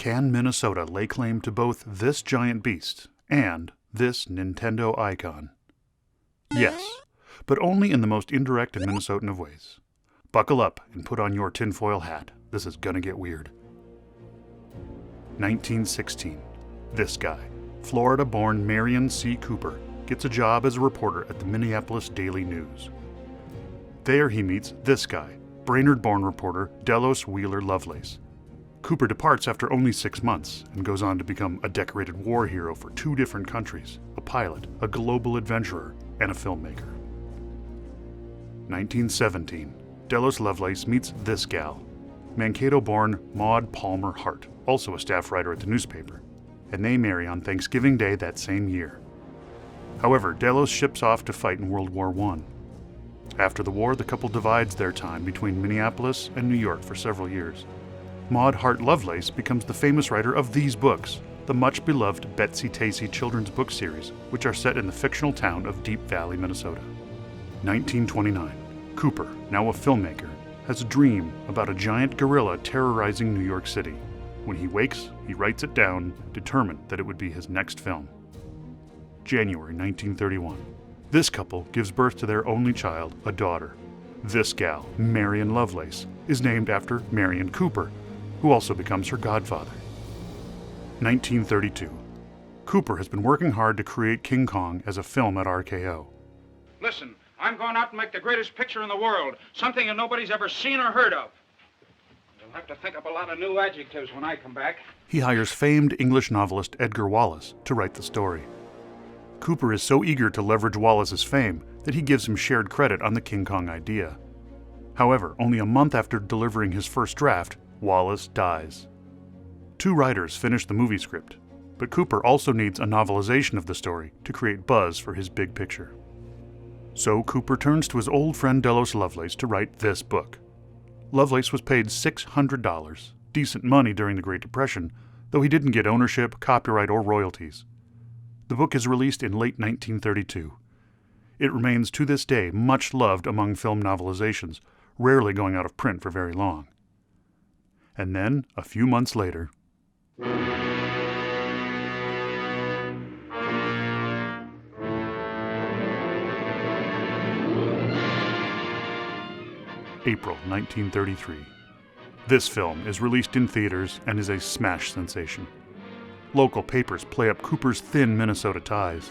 Can Minnesota lay claim to both this giant beast and this Nintendo icon? Yes, but only in the most indirect and Minnesotan of ways. Buckle up and put on your tinfoil hat. This is gonna get weird. 1916. This guy, Florida-born Marion C. Cooper, gets a job as a reporter at the Minneapolis Daily News. There he meets this guy, Brainerd-born reporter Delos Wheeler Lovelace. Cooper departs after only 6 months and goes on to become a decorated war hero for 2 different countries, a pilot, a global adventurer, and a filmmaker. 1917. Delos Lovelace meets this gal, Mankato-born Maud Palmer Hart, also a staff writer at the newspaper, and they marry on Thanksgiving Day that same year. However, Delos ships off to fight in World War I. After the war, the couple divides their time between Minneapolis and New York for several years. Maud Hart Lovelace becomes the famous writer of these books, the much-beloved Betsy Tacy children's book series, which are set in the fictional town of Deep Valley, Minnesota. 1929. Cooper, now a filmmaker, has a dream about a giant gorilla terrorizing New York City. When he wakes, he writes it down, determined that it would be his next film. January 1931. This couple gives birth to their only child, a daughter. This gal, Marion Lovelace, is named after Marion Cooper, who also becomes her godfather. 1932. Cooper has been working hard to create King Kong as a film at RKO. Listen, I'm going out and make the greatest picture in the world, something that nobody's ever seen or heard of. You'll have to think up a lot of new adjectives when I come back. He hires famed English novelist Edgar Wallace to write the story. Cooper is so eager to leverage Wallace's fame that he gives him shared credit on the King Kong idea. However, only a month after delivering his first draft, Wallace dies. 2 writers finish the movie script, but Cooper also needs a novelization of the story to create buzz for his big picture. So Cooper turns to his old friend Delos Lovelace to write this book. Lovelace was paid $600, decent money during the Great Depression, though he didn't get ownership, copyright, or royalties. The book is released in late 1932. It remains to this day much loved among film novelizations, rarely going out of print for very long. And then, a few months later, April 1933. This film is released in theaters and is a smash sensation. Local papers play up Cooper's thin Minnesota ties.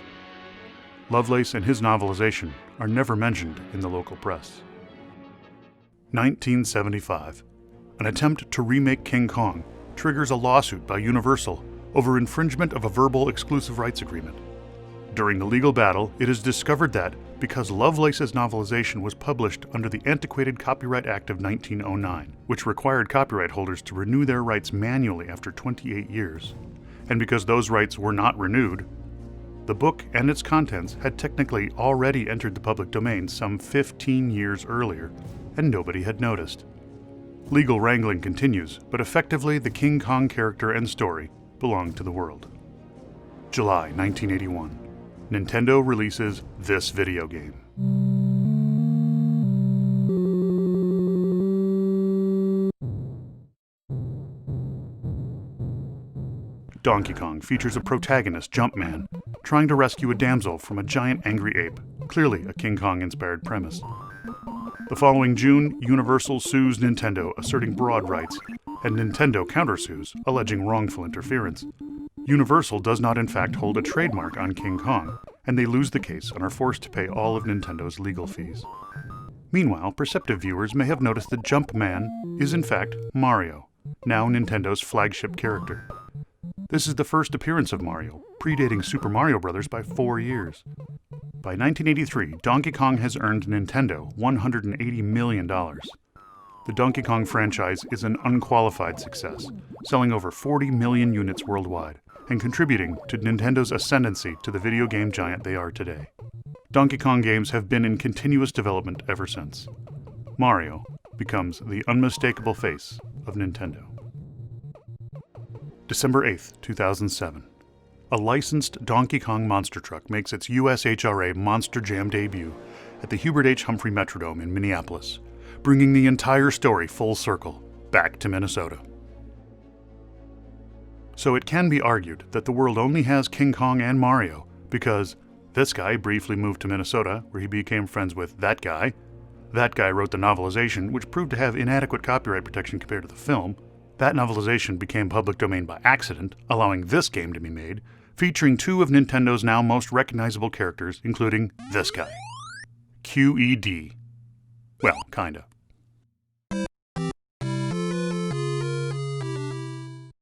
Lovelace and his novelization are never mentioned in the local press. 1975. An attempt to remake King Kong triggers a lawsuit by Universal over infringement of a verbal exclusive rights agreement. During the legal battle, it is discovered that, because Lovelace's novelization was published under the antiquated Copyright Act of 1909, which required copyright holders to renew their rights manually after 28 years, and because those rights were not renewed, the book and its contents had technically already entered the public domain some 15 years earlier, and nobody had noticed. Legal wrangling continues, but effectively the King Kong character and story belong to the world. July 1981. Nintendo releases this video game. Donkey Kong features a protagonist, Jumpman, trying to rescue a damsel from a giant angry ape, clearly a King Kong-inspired premise. The following June, Universal sues Nintendo, asserting broad rights, and Nintendo countersues, alleging wrongful interference. Universal does not in fact hold a trademark on King Kong, and they lose the case and are forced to pay all of Nintendo's legal fees. Meanwhile, perceptive viewers may have noticed that Jumpman is in fact Mario, now Nintendo's flagship character. This is the first appearance of Mario, predating Super Mario Bros. By 4 years. By 1983, Donkey Kong has earned Nintendo $180 million. The Donkey Kong franchise is an unqualified success, selling over 40 million units worldwide, and contributing to Nintendo's ascendancy to the video game giant they are today. Donkey Kong games have been in continuous development ever since. Mario becomes the unmistakable face of Nintendo. December 8th, 2007. A licensed Donkey Kong monster truck makes its USHRA Monster Jam debut at the Hubert H. Humphrey Metrodome in Minneapolis, bringing the entire story full circle, back to Minnesota. So it can be argued that the world only has King Kong and Mario because this guy briefly moved to Minnesota, where he became friends with that guy. That guy wrote the novelization, which proved to have inadequate copyright protection compared to the film. That novelization became public domain by accident, allowing this game to be made, featuring two of Nintendo's now most recognizable characters, including this guy. QED. Well, kinda.